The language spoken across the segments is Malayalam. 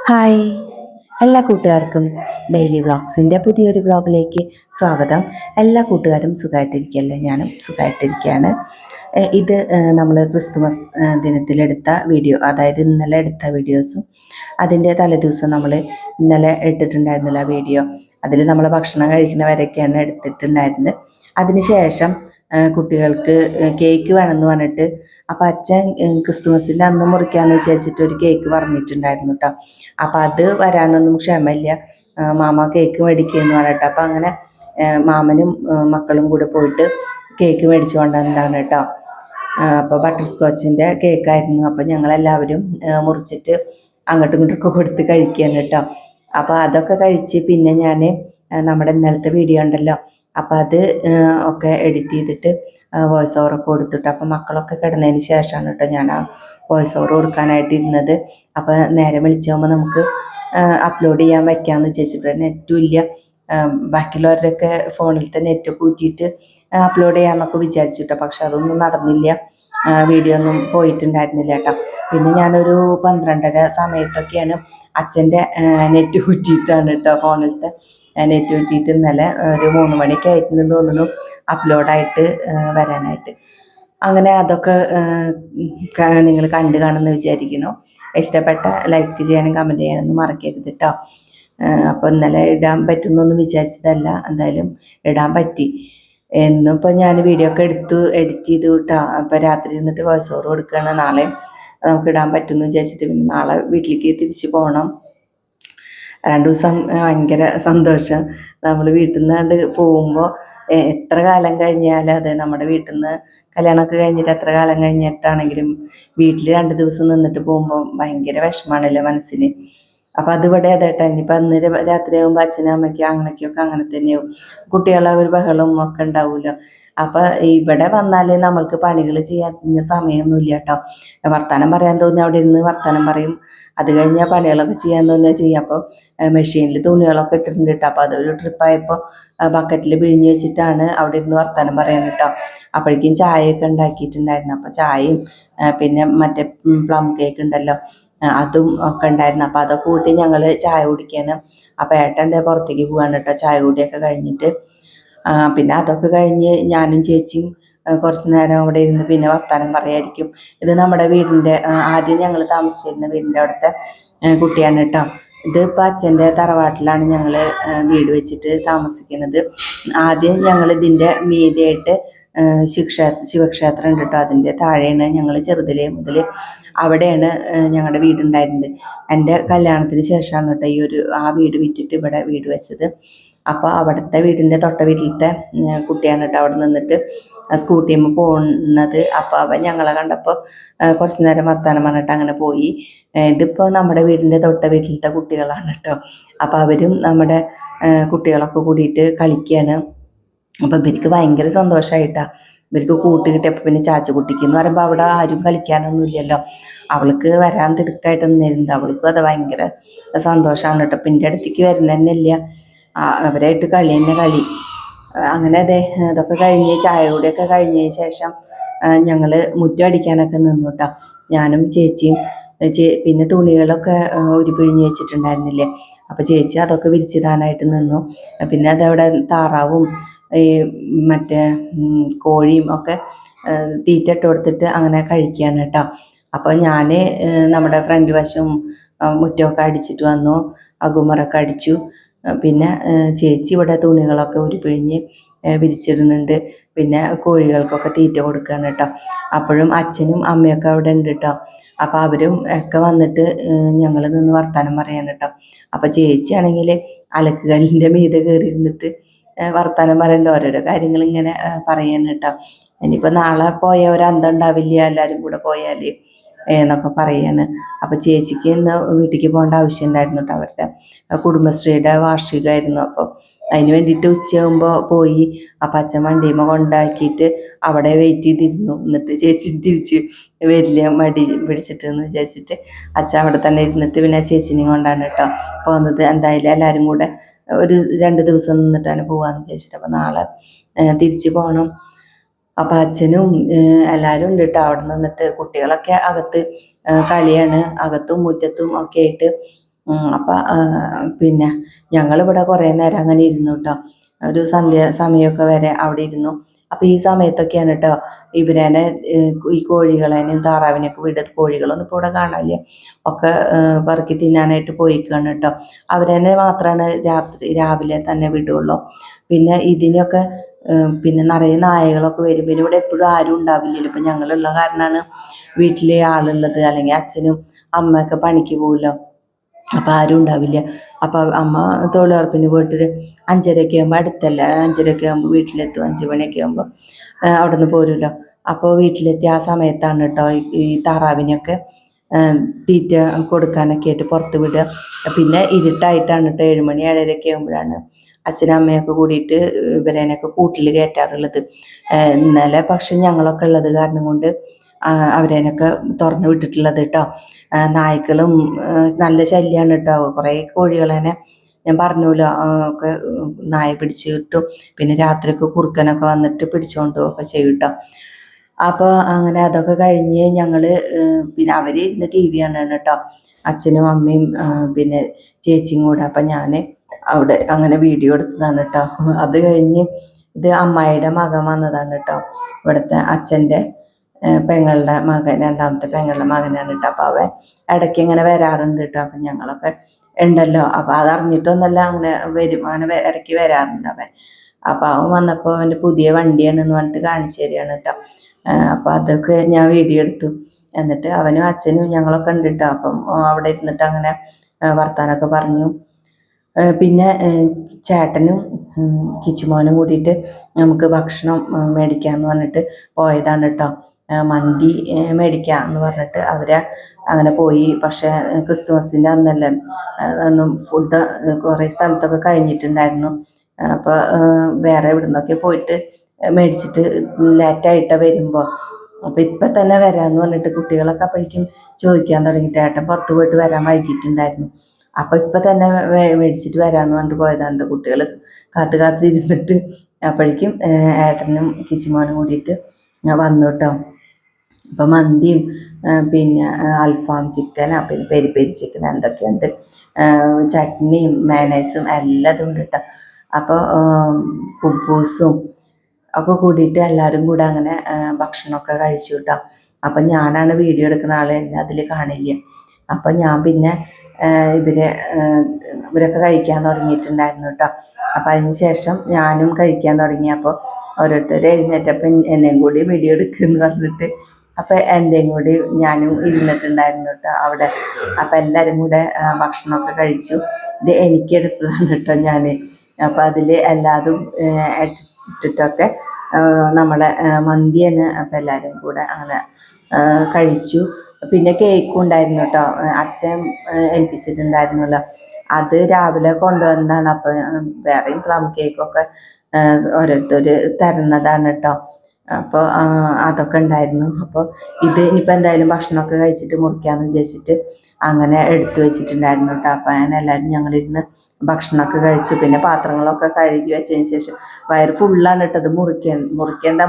ഹായ്, എല്ലാ കൂട്ടുകാർക്കും ഡെയിലി വ്ളോഗ്സിൻ്റെ പുതിയൊരു വ്ളോഗിലേക്ക് സ്വാഗതം. എല്ലാ കൂട്ടുകാരും സുഖമായിട്ടിരിക്കുകയല്ലേ? ഞാനും സുഖമായിട്ടിരിക്കുകയാണ്. ഇത് നമ്മൾ ക്രിസ്തുമസ് ദിനത്തിലെടുത്ത വീഡിയോ, അതായത് ഇന്നലെ എടുത്ത വീഡിയോസും അതിൻ്റെ തലേദിവസം നമ്മൾ ഇന്നലെ ഇട്ടിട്ടുണ്ടായിരുന്നില്ല വീഡിയോ. അതിൽ നമ്മൾ ഭക്ഷണം കഴിക്കുന്നവരൊക്കെയാണ് എടുത്തിട്ടുണ്ടായിരുന്നത്. അതിനുശേഷം കുട്ടികൾക്ക് കേക്ക് വേണമെന്ന് പറഞ്ഞിട്ട് അപ്പം അച്ഛൻ ക്രിസ്തുമസിൻ്റെ അന്ന് മുറിക്കാമെന്ന് വിചാരിച്ചിട്ട് ഒരു കേക്ക് പറഞ്ഞിട്ടുണ്ടായിരുന്നു കേട്ടോ. അപ്പം അത് വരാനൊന്നും ക്ഷമയില്ല, മാമ കേക്ക് മേടിക്കുമെന്ന് പറഞ്ഞിട്ട്. അപ്പം അങ്ങനെ മാമനും മക്കളും കൂടെ പോയിട്ട് കേക്ക് മേടിച്ചു കൊണ്ടുവന്നതാണ് കേട്ടോ. അപ്പോൾ ബട്ടർ സ്കോച്ചിൻ്റെ കേക്കായിരുന്നു. അപ്പം ഞങ്ങളെല്ലാവരും മുറിച്ചിട്ട് അങ്ങോട്ടും ഇങ്ങോട്ടൊക്കെ കൊടുത്ത് കഴിക്കുകയാണ് കേട്ടോ. അപ്പോൾ അതൊക്കെ കഴിച്ച് പിന്നെ ഞാൻ നമ്മുടെ ഇന്നലത്തെ വീഡിയോ ഉണ്ടല്ലോ, അപ്പം അത് ഒക്കെ എഡിറ്റ് ചെയ്തിട്ട് വോയിസ് ഓവറൊക്കെ കൊടുത്തിട്ട്, അപ്പം മക്കളൊക്കെ കിടന്നതിന് ശേഷമാണ് കേട്ടോ ഞാൻ ആ വോയിസ് ഓവർ കൊടുക്കാനായിട്ട് ഇരുന്നത്. അപ്പോൾ നേരെ വിളിച്ചാകുമ്പോൾ നമുക്ക് അപ്ലോഡ് ചെയ്യാൻ വയ്ക്കാമെന്ന് വിചാരിച്ചിട്ട് നെറ്റും ഇല്ല. ബാക്കിയുള്ളവരുടെയൊക്കെ ഫോണിലത്തെ നെറ്റൊക്കെ ഊറ്റിയിട്ട് അപ്ലോഡ് ചെയ്യാമെന്നൊക്കെ വിചാരിച്ചു. പക്ഷെ അതൊന്നും നടന്നില്ല, വീഡിയോ ഒന്നും പോയിട്ടുണ്ടായിരുന്നില്ല കേട്ടോ. പിന്നെ ഞാനൊരു 12:30 സമയത്തൊക്കെയാണ് അച്ഛൻ്റെ നെറ്റ് ഊറ്റിയിട്ടാണ് കേട്ടോ, ഫോണിലത്തെ നെറ്റ് ഊറ്റിയിട്ട് ഇന്നലെ ഒരു 3 മണിയൊക്കെ ആയിട്ടുണ്ടെന്ന് തോന്നുന്നു അപ്ലോഡായിട്ട് വരാനായിട്ട്. അങ്ങനെ അതൊക്കെ നിങ്ങൾ കണ്ടു കാണുമെന്ന് വിചാരിക്കുന്നു. ഇഷ്ടപ്പെട്ട ലൈക്ക് ചെയ്യാനും കമൻറ്റ് ചെയ്യാനൊന്നും മറക്കരുത് കേട്ടോ. അപ്പോൾ ഇന്നലെ ഇടാൻ പറ്റുമെന്നൊന്നും വിചാരിച്ചതല്ല, എന്തായാലും ഇടാൻ പറ്റി. ഇന്നിപ്പോൾ ഞാൻ വീഡിയോ ഒക്കെ എഡിറ്റ് ചെയ്ത് കേട്ടോ. അപ്പോൾ രാത്രി ഇരുന്നിട്ട് വോയിസ് ഓവർ കൊടുക്കുകയാണ്. നാളെ നമുക്ക് ഇടാൻ പറ്റുമെന്ന് വിചാരിച്ചിട്ട് പിന്നെ നാളെ വീട്ടിലേക്ക് തിരിച്ച് പോകണം. 2 ദിവസം ഭയങ്കര സന്തോഷം. നമ്മൾ വീട്ടിൽ നിന്നാണ്ട് പോകുമ്പോൾ എത്ര കാലം കഴിഞ്ഞാലും, അതെ നമ്മുടെ വീട്ടിൽ നിന്ന് കല്യാണമൊക്കെ കഴിഞ്ഞിട്ട് എത്ര കാലം കഴിഞ്ഞിട്ടാണെങ്കിലും വീട്ടിൽ 2 ദിവസം നിന്നിട്ട് പോകുമ്പോൾ ഭയങ്കര വിഷമമാണല്ലോ മനസ്സിന്. അപ്പം അതിവിടെ അതേട്ടാ. ഇനിയിപ്പോൾ അന്ന് രാത്രിയാകുമ്പോൾ അച്ഛനും അമ്മയ്ക്കും അങ്ങനെയൊക്കെ അങ്ങനെ തന്നെയാവും. കുട്ടികളെ ഒരു ബഹളവും ഒക്കെ ഉണ്ടാവുമല്ലോ. അപ്പം ഇവിടെ വന്നാൽ നമ്മൾക്ക് പണികൾ ചെയ്യാൻ സമയമൊന്നുമില്ല കേട്ടോ. വർത്തമാനം പറയാൻ തോന്നി അവിടെ ഇരുന്ന് വർത്തമാനം പറയും. അത് കഴിഞ്ഞാൽ പണികളൊക്കെ ചെയ്യാൻ തോന്നിയാൽ ചെയ്യും. അപ്പോൾ മെഷീനിൽ തുണികളൊക്കെ ഇട്ടിട്ടുണ്ട് കേട്ടോ. അപ്പോൾ അതൊരു ട്രിപ്പായപ്പോൾ ബക്കറ്റിൽ പിഴിഞ്ഞ് വെച്ചിട്ടാണ് അവിടെ ഇരുന്ന് വർത്തമാനം പറയാൻ കേട്ടോ. അപ്പോഴേക്കും ചായയൊക്കെ ഉണ്ടാക്കിയിട്ടുണ്ടായിരുന്നു. അപ്പോൾ ചായയും പിന്നെ മറ്റേ പ്ലം കേക്ക് ഉണ്ടല്ലോ, അതും ഒക്കെ ഉണ്ടായിരുന്നു. അപ്പോൾ അതൊക്കെ കൂട്ടി ഞങ്ങൾ ചായ കുടിക്കുകയാണ്. അപ്പോൾ ഏട്ടൻ എന്താ പുറത്തേക്ക് പോകാൻ കേട്ടോ, ചായ കുടിയൊക്കെ കഴിഞ്ഞിട്ട്. പിന്നെ അതൊക്കെ കഴിഞ്ഞ് ഞാനും ചേച്ചിയും കുറച്ച് നേരം അവിടെ ഇരുന്ന് പിന്നെ വർത്തമാനം പറയായിരിക്കും. ഇത് നമ്മുടെ വീടിൻ്റെ ആദ്യം ഞങ്ങൾ താമസിച്ചിരുന്ന വീടിൻ്റെ അവിടുത്തെ കുട്ടിയാണ് കേട്ടോ. ഇതിപ്പോൾ അച്ഛൻ്റെ തറവാട്ടിലാണ് ഞങ്ങൾ വീട് വെച്ചിട്ട് താമസിക്കുന്നത്. ആദ്യം ഞങ്ങൾ ഇതിൻ്റെ മീതിയായിട്ട് ശിവക്ഷേത്രം ഉണ്ട് കേട്ടോ. അതിൻ്റെ താഴെയാണ് ഞങ്ങൾ ചെറുതിലേ മുതൽ അവിടെയാണ് ഞങ്ങളുടെ വീടുണ്ടായിരുന്നത്. എൻ്റെ കല്യാണത്തിന് ശേഷമാണ് കേട്ടോ ആ വീട് വിറ്റിട്ട് ഇവിടെ വീട് വെച്ചത്. അപ്പോൾ അവിടുത്തെ വീടിൻ്റെ തൊട്ട വീട്ടിലത്തെ കുട്ടിയാണ് കേട്ടോ അവിടെ നിന്നിട്ട് സ്കൂട്ടിയുമ്പോൾ പോകുന്നത്. അപ്പോൾ അവൻ ഞങ്ങളെ കണ്ടപ്പോൾ കുറച്ച് നേരം വർത്താനം പറഞ്ഞിട്ട് അങ്ങനെ പോയി. ഇതിപ്പോൾ നമ്മുടെ വീടിൻ്റെ തൊട്ട വീട്ടിലത്തെ കുട്ടികളാണ് കേട്ടോ. അപ്പോൾ അവരും നമ്മുടെ കുട്ടികളൊക്കെ കൂടിയിട്ട് കളിക്കുകയാണ്. അപ്പോൾ ഇവർക്ക് ഭയങ്കര സന്തോഷമായിട്ടാണ്. ഇവർക്ക് കൂട്ട് കിട്ടിയപ്പോൾ പിന്നെ ചാച്ചക്കുട്ടിക്ക് എന്ന് പറയുമ്പോൾ അവിടെ ആരും കളിക്കാനൊന്നും ഇല്ലല്ലോ, അവൾക്ക് വരാൻ തിടുക്കായിട്ടൊന്നും ഇരുന്നത്. അവൾക്കും അത് ഭയങ്കര സന്തോഷമാണ് കേട്ടോ. അപ്പം എൻ്റെ അടുത്തേക്ക് വരുന്ന തന്നെ ഇല്ല, അവരായിട്ട് കളി തന്നെ കളി. അങ്ങനെ അതൊക്കെ കഴിഞ്ഞ് ചായ കൂടിയൊക്കെ കഴിഞ്ഞതിന് ശേഷം ഞങ്ങൾ മുറ്റം അടിക്കാനൊക്കെ നിന്നു കേട്ടോ. ഞാനും ചേച്ചിയും പിന്നെ തുണികളൊക്കെ പിഴിഞ്ഞ് വെച്ചിട്ടുണ്ടായിരുന്നില്ലേ, അപ്പോൾ ചേച്ചി അതൊക്കെ വിരിച്ചിടാനായിട്ട് നിന്നു. പിന്നെ അതവിടെ താറാവും ഈ മറ്റേ കോഴിയും ഒക്കെ തീറ്റ ഇട്ട് കൊടുത്തിട്ട് അങ്ങനെ കഴിക്കുകയാണ് കേട്ടോ. അപ്പോൾ ഞാൻ നമ്മുടെ ഫ്രണ്ട് വശം മുറ്റമൊക്കെ അടിച്ചിട്ട് വന്നു, അകുമറൊക്കെ അടിച്ചു. പിന്നെ ചേച്ചി ഇവിടെ തുണികളൊക്കെ പിഴിഞ്ഞ് വിരിച്ചിടുന്നുണ്ട്. പിന്നെ കോഴികൾക്കൊക്കെ തീറ്റ കൊടുക്കുകയാണ് കേട്ടോ. അപ്പോഴും അച്ഛനും അമ്മയൊക്കെ അവിടെ ഉണ്ട് കേട്ടോ. അപ്പോൾ അവരും ഒക്കെ വന്നിട്ട് ഞങ്ങൾ നിന്ന് വർത്തമാനം പറയാണ് കേട്ടോ. അപ്പോൾ ചേച്ചിയാണെങ്കിൽ അലക്കുകല്ലിൻ്റെ മീതെ കയറി ഇരുന്നിട്ട് വർത്തമാനം പറയേണ്ട ഓരോരോ കാര്യങ്ങൾ ഇങ്ങനെ പറയാൻ കേട്ടോ. ഇനിയിപ്പോൾ നാളെ പോയ ഒരു അന്തം ഉണ്ടാവില്ല എല്ലാവരും കൂടെ പോയാൽ എന്നൊക്കെ പറയാണ്. അപ്പോൾ ചേച്ചിക്ക് ഇന്ന് വീട്ടിലേക്ക് പോകേണ്ട ആവശ്യം ഉണ്ടായിരുന്നു കേട്ടോ. അവരുടെ കുടുംബശ്രീയുടെ വാർഷികമായിരുന്നു. അപ്പോൾ അതിന് വേണ്ടിയിട്ട് ഉച്ചയാകുമ്പോൾ പോയി. അപ്പം അച്ഛൻ വണ്ടിയുമ്പോൾ കൊണ്ടാക്കിയിട്ട് അവിടെ വെയിറ്റ് ചെയ്തിരുന്നു. എന്നിട്ട് ചേച്ചി തിരിച്ച് വരില്ല, മടി പിടിച്ചിട്ടെന്ന് വിചാരിച്ചിട്ട് അച്ഛൻ അവിടെ തന്നെ ഇരുന്നിട്ട് പിന്നെ ചേച്ചിനെയും കൊണ്ടാണ് കേട്ടോ പോകുന്നത്. എന്തായാലും എല്ലാവരും കൂടെ ഒരു 2 ദിവസം നിന്നിട്ടാണ് പോകാമെന്ന് വിചാരിച്ചിട്ട്. അപ്പോൾ നാളെ തിരിച്ച് പോകണം. അപ്പം അച്ഛനും എല്ലാവരും ഉണ്ട് കേട്ടോ അവിടെ നിന്നിട്ട്. കുട്ടികളൊക്കെ അകത്ത് കളിയാണ്, അകത്തും മുറ്റത്തും ഒക്കെ ആയിട്ട് അപ്പം പിന്നെ ഞങ്ങളിവിടെ കുറേ നേരം അങ്ങനെ ഇരുന്നു കേട്ടോ. ഒരു സന്ധ്യ സമയമൊക്കെ വരെ അവിടെ ഇരുന്നു. അപ്പം ഈ സമയത്തൊക്കെയാണ് കേട്ടോ ഇവരനെ ഈ കോഴികളെയും താറാവിനെയൊക്കെ വിടത്. കോഴികളൊന്നും ഇപ്പോൾ ഇവിടെ കാണാനില്ല, ഒക്കെ പറക്കി തിന്നാനായിട്ട് പോയിക്കാണ് കേട്ടോ. അവരെന്നെ മാത്രമാണ് രാവിലെ തന്നെ വിടുള്ളൂ. പിന്നെ ഇതിനൊക്കെ പിന്നെ നിറയെ നായകളൊക്കെ വരും. പിന്നെ ഇവിടെ എപ്പോഴും ആരും ഉണ്ടാവില്ലല്ലോ. ഇപ്പം ഞങ്ങളുള്ള കാരണമാണ് വീട്ടിൽ ആളുള്ളത്. അല്ലെങ്കിൽ അച്ഛനും അമ്മയൊക്കെ പണിക്ക് പോകുമല്ലോ, അപ്പം ആരും ഉണ്ടാവില്ല. അപ്പോൾ അമ്മ തൊഴിലുറപ്പിന് പോയിട്ടൊരു 5:30 ആകുമ്പോൾ, അടുത്തല്ല, 5:30 ആകുമ്പോൾ വീട്ടിലെത്തും. 5 മണിയൊക്കെ ആകുമ്പോൾ അവിടെ നിന്ന് പോരുമല്ലോ. അപ്പോൾ വീട്ടിലെത്തി ആ സമയത്താണ് കേട്ടോ ഈ താറാവിനെയൊക്കെ തീറ്റ കൊടുക്കാനൊക്കെ ആയിട്ട് പുറത്ത് വിടുക. പിന്നെ ഇരുട്ടായിട്ടാണ് കേട്ടോ 7 മണി 7:30 ആകുമ്പോഴാണ് അച്ഛനും അമ്മയൊക്കെ കൂടിയിട്ട് ഇവരേനൊക്കെ കൂട്ടിൽ കയറ്റാറുള്ളത്. ഇന്നലെ പക്ഷെ ഞങ്ങളൊക്കെ ഉള്ളത് കാരണം കൊണ്ട് അവരേനൊക്കെ തുറന്ന് വിട്ടിട്ടുള്ളത് കേട്ടോ. നായ്ക്കളും നല്ല ശല്യമാണ് കേട്ടോ. കുറേ കോഴികളേനെ ഞാൻ പറഞ്ഞല്ലോ ഒക്കെ നായ പിടിച്ച് കിട്ടും. പിന്നെ രാത്രിയൊക്കെ കുറുക്കനൊക്കെ വന്നിട്ട് പിടിച്ചുകൊണ്ട് ഒക്കെ ചെയ്യും കേട്ടോ. അപ്പോൾ അങ്ങനെ അതൊക്കെ കഴിഞ്ഞ് ഞങ്ങൾ പിന്നെ അവർ ഇരുന്ന് TV കാണുകയാണ് കേട്ടോ, അച്ഛനും അമ്മയും പിന്നെ ചേച്ചിയും കൂടെ. അപ്പം ഞാൻ അവിടെ അങ്ങനെ വീഡിയോ എടുത്തതാണ് കേട്ടോ. അത് കഴിഞ്ഞ് ഇത് അമ്മായിയുടെ മകൻ വന്നതാണ് കേട്ടോ, ഇവിടുത്തെ അച്ഛൻ്റെ പെങ്ങളുടെ മകൻ, രണ്ടാമത്തെ പെങ്ങളുടെ മകനാണ് കേട്ടോ. അപ്പോൾ അവൻ ഇടയ്ക്ക് ഇങ്ങനെ വരാറുണ്ട് കേട്ടോ. അപ്പം ഞങ്ങളൊക്കെ ഉണ്ടല്ലോ, അപ്പം അതറിഞ്ഞിട്ടൊന്നല്ല, അങ്ങനെ വരും, അങ്ങനെ ഇടയ്ക്ക് വരാറുണ്ട് അവൻ. അപ്പം അവൻ വന്നപ്പോൾ അവൻ്റെ പുതിയ വണ്ടിയാണെന്ന് പറഞ്ഞിട്ട് കാണിച്ചു തരികയാണ് കേട്ടോ. അപ്പം അതൊക്കെ ഞാൻ വീഡിയോ എടുത്തു. എന്നിട്ട് അവനും അച്ഛനും ഞങ്ങളൊക്കെ ഉണ്ട് കേട്ടോ. അപ്പം അവിടെ ഇരുന്നിട്ട് അങ്ങനെ വർത്താനമൊക്കെ പറഞ്ഞു. പിന്നെ ചേട്ടനും കിച്ചുമോനും കൂടിയിട്ട് നമുക്ക് ഭക്ഷണം മേടിക്കാമെന്ന് പറഞ്ഞിട്ട് പോയതാണ് കേട്ടോ. മന്തി മേടിക്കാം എന്ന് പറഞ്ഞിട്ട് അവർ അങ്ങനെ പോയി. പക്ഷേ ക്രിസ്തുമസിൻ്റെ അന്നല്ലേ, അന്നും ഫുഡ് കുറേ സ്ഥലത്തൊക്കെ കഴിഞ്ഞിട്ടുണ്ടായിരുന്നു. അപ്പോൾ വേറെ എവിടെ നിന്നൊക്കെ പോയിട്ട് മേടിച്ചിട്ട് ലേറ്റായിട്ടാണ് വരുമ്പോൾ. അപ്പോൾ ഇപ്പം തന്നെ വരാമെന്ന് പറഞ്ഞിട്ട് കുട്ടികളൊക്കെ അപ്പോഴേക്കും ചോദിക്കാൻ തുടങ്ങിയിട്ട് ഏട്ടൻ പുറത്ത് പോയിട്ട് വരാൻ വൈകിട്ടുണ്ടായിരുന്നു. അപ്പോൾ ഇപ്പം തന്നെ മേടിച്ചിട്ട് വരാമെന്ന് പറഞ്ഞിട്ട് പോയതാണ്. കുട്ടികൾ കാത്തിരുന്നിട്ട് അപ്പോഴേക്കും ഏട്ടനും കിച്ചുമോനും കൂടിയിട്ട് വന്നു കേട്ടോ. അപ്പോൾ മന്തിയും പിന്നെ അൽഫാം ചിക്കൻ, പിന്നെ പെരി പെരി ചിക്കൻ, എന്തൊക്കെയുണ്ട്, ചട്നിയും മയണൈസും എല്ലാം ഉണ്ട് കേട്ടോ. അപ്പോൾ കുബൂസും ഒക്കെ കൂടിയിട്ട് എല്ലാവരും കൂടെ അങ്ങനെ ഭക്ഷണമൊക്കെ കഴിച്ചു കേട്ടോ. അപ്പം ഞാനാണ് വീഡിയോ എടുക്കുന്ന ആൾ, എന്നെ അതിൽ കാണില്ല. അപ്പം ഞാൻ പിന്നെ ഇവരൊക്കെ കഴിക്കാൻ തുടങ്ങിയിട്ടുണ്ടായിരുന്നു കേട്ടോ. അപ്പം അതിന് ശേഷം ഞാനും കഴിക്കാൻ തുടങ്ങി. അപ്പോൾ ഓരോരുത്തർ എഴുന്നേറ്റപ്പം എന്നെയും കൂടി വീഡിയോ എടുക്കുമെന്ന് പറഞ്ഞിട്ട് അപ്പം എൻ്റെയും കൂടി ഞാനും ഇരുന്നിട്ടുണ്ടായിരുന്നു കേട്ടോ അവിടെ. അപ്പം എല്ലാവരും കൂടെ ഭക്ഷണമൊക്കെ കഴിച്ചു. ഇത് എനിക്കെടുത്തതാണ് കേട്ടോ ഞാൻ. അപ്പം അതിൽ എല്ലാതും ഇട്ടിട്ടൊക്കെ നമ്മളെ മന്തിയാണ്. അപ്പം എല്ലാവരും കൂടെ അങ്ങനെ കഴിച്ചു. പിന്നെ കേക്കും ഉണ്ടായിരുന്നു കേട്ടോ, അച്ഛൻ ഏൽപ്പിച്ചിട്ടുണ്ടായിരുന്നല്ലോ, അത് രാവിലെ കൊണ്ടുവന്നതാണ്. അപ്പം വേറെയും പ്ലം കേക്കൊക്കെ ഓരോരുത്തർ തരുന്നതാണ് കേട്ടോ. അപ്പോൾ അതൊക്കെ ഉണ്ടായിരുന്നു. അപ്പോൾ ഇത് ഇനിയിപ്പോൾ എന്തായാലും ഭക്ഷണമൊക്കെ കഴിച്ചിട്ട് മുറിക്കാമെന്ന് വിചാരിച്ചിട്ട് അങ്ങനെ എടുത്തു വെച്ചിട്ടുണ്ടായിരുന്നു കേട്ടോ. അപ്പം അങ്ങനെ എല്ലാവരും ഞങ്ങളിരുന്ന് ഭക്ഷണമൊക്കെ കഴിച്ചു. പിന്നെ പാത്രങ്ങളൊക്കെ കഴുകി വെച്ചതിന് ശേഷം വയറ് ഫുള്ളാണ് കേട്ടത്. മുറിക്കേണ്ട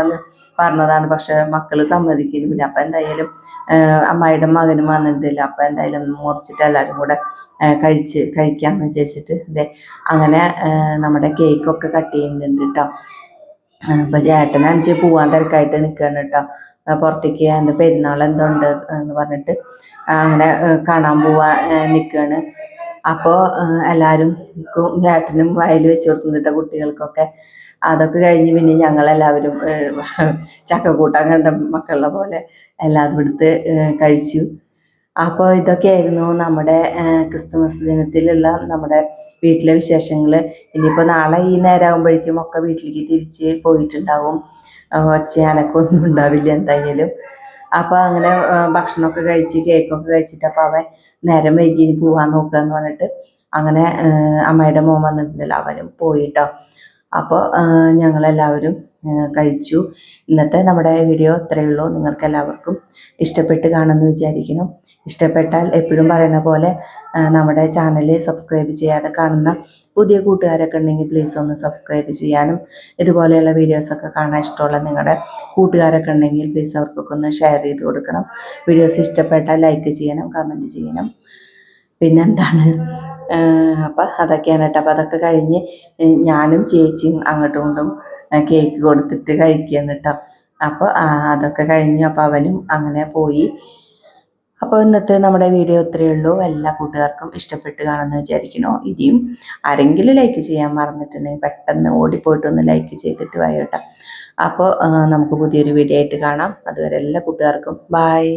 എന്ന് പറഞ്ഞതാണ്, പക്ഷെ മക്കൾ സമ്മതിക്കുന്നില്ല. അപ്പം എന്തായാലും അമ്മായിയുടെ മകനും വന്നിട്ടില്ല. അപ്പം എന്തായാലും മുറിച്ചിട്ട് എല്ലാവരും കൂടെ കഴിക്കാമെന്ന് വിചാരിച്ചിട്ട് ഇതേ അങ്ങനെ നമ്മുടെ കേക്കൊക്കെ കട്ട് ചെയ്യുന്നുണ്ട് കേട്ടോ. അപ്പോൾ ചേട്ടനാണിച്ച് പോവാൻ തിരക്കായിട്ട് നിൽക്കുകയാണ് കേട്ടോ. പുറത്തേക്ക് എന്താ പെരുന്നാൾ എന്തുണ്ട് എന്ന് പറഞ്ഞിട്ട് അങ്ങനെ കാണാൻ പോവാൻ നിൽക്കുകയാണ്. അപ്പോൾ എല്ലാവരും ചേട്ടനും വയൽ വെച്ച് കൊടുക്കുന്നുണ്ട് കേട്ടോ കുട്ടികൾക്കൊക്കെ. അതൊക്കെ കഴിഞ്ഞ് പിന്നെ ഞങ്ങളെല്ലാവരും ചക്കക്കൂട്ടാൻ കണ്ട മക്കളുടെ പോലെ എല്ലാതും എടുത്ത് കഴിച്ചു. അപ്പോൾ ഇതൊക്കെയായിരുന്നു നമ്മുടെ ക്രിസ്തുമസ് ദിനത്തിലുള്ള നമ്മുടെ വീട്ടിലെ വിശേഷങ്ങൾ. ഇനിയിപ്പോൾ നാളെ ഈ നേരമാകുമ്പോഴേക്കും ഒക്കെ വീട്ടിലേക്ക് തിരിച്ച് പോയിട്ടുണ്ടാവും. ഒച്ച അനക്കൊന്നും ഉണ്ടാവില്ല എന്തായാലും. അപ്പോൾ അങ്ങനെ ഭക്ഷണമൊക്കെ കഴിച്ച് കേക്കൊക്കെ കഴിച്ചിട്ട് അപ്പോൾ അവൻ നേരം വൈകി ഇനി പോകാൻ നോക്കുക എന്ന് പറഞ്ഞിട്ട് അങ്ങനെ അമ്മയുടെ മോൻ വന്നിട്ടുണ്ടല്ലോ, അവനും പോയിട്ടോ. അപ്പോൾ ഞങ്ങളെല്ലാവരും കഴിച്ചു. ഇന്നത്തെ നമ്മുടെ വീഡിയോ ഇത്രയേ ഉള്ളൂ. നിങ്ങൾക്ക് എല്ലാവർക്കും ഇഷ്ടപ്പെട്ട് കാണുമെന്ന് വിചാരിക്കുന്നു. ഇഷ്ടപ്പെട്ടാൽ എപ്പോഴും പറയുന്ന പോലെ നമ്മുടെ ചാനൽ സബ്സ്ക്രൈബ് ചെയ്യാതെ കാണുന്ന പുതിയ കൂട്ടുകാരൊക്കെ ഉണ്ടെങ്കിൽ പ്ലീസ് ഒന്ന് സബ്സ്ക്രൈബ് ചെയ്യാനും, ഇതുപോലെയുള്ള വീഡിയോസൊക്കെ കാണാൻ ഇഷ്ടമുള്ള നിങ്ങളുടെ കൂട്ടുകാരൊക്കെ ഉണ്ടെങ്കിൽ പ്ലീസ് അവർക്കൊക്കെ ഒന്ന് ഷെയർ ചെയ്ത് കൊടുക്കണം. വീഡിയോസ് ഇഷ്ടപ്പെട്ടാൽ ലൈക്ക് ചെയ്യണം, കമൻറ്റ് ചെയ്യണം. പിന്നെന്താണ് അപ്പം അതൊക്കെയാണ് കേട്ടോ. അപ്പം അതൊക്കെ കഴിഞ്ഞ് ഞാനും ചേച്ചിയും അങ്ങോട്ടും ഇങ്ങോട്ടും കേക്ക് കൊടുത്തിട്ട് കഴിക്കുകയാണ് കേട്ടോ. അപ്പോൾ അതൊക്കെ കഴിഞ്ഞു. അപ്പോൾ അവനും അങ്ങനെ പോയി. അപ്പോൾ ഇന്നത്തെ നമ്മുടെ വീഡിയോ ഇത്രയേ ഉള്ളൂ. എല്ലാ കൂട്ടുകാർക്കും ഇഷ്ടപ്പെട്ട് കാണുമെന്ന് വിചാരിക്കണോ. ഇനിയും ആരെങ്കിലും ലൈക്ക് ചെയ്യാൻ മറന്നിട്ടുണ്ടെങ്കിൽ പെട്ടെന്ന് ഓടിപ്പോയിട്ടൊന്ന് ലൈക്ക് ചെയ്തിട്ട് വായോ കേട്ടോ. അപ്പോൾ നമുക്ക് പുതിയൊരു വീഡിയോ ആയിട്ട് കാണാം. അതുവരെ എല്ലാ കൂട്ടുകാർക്കും ബായ്.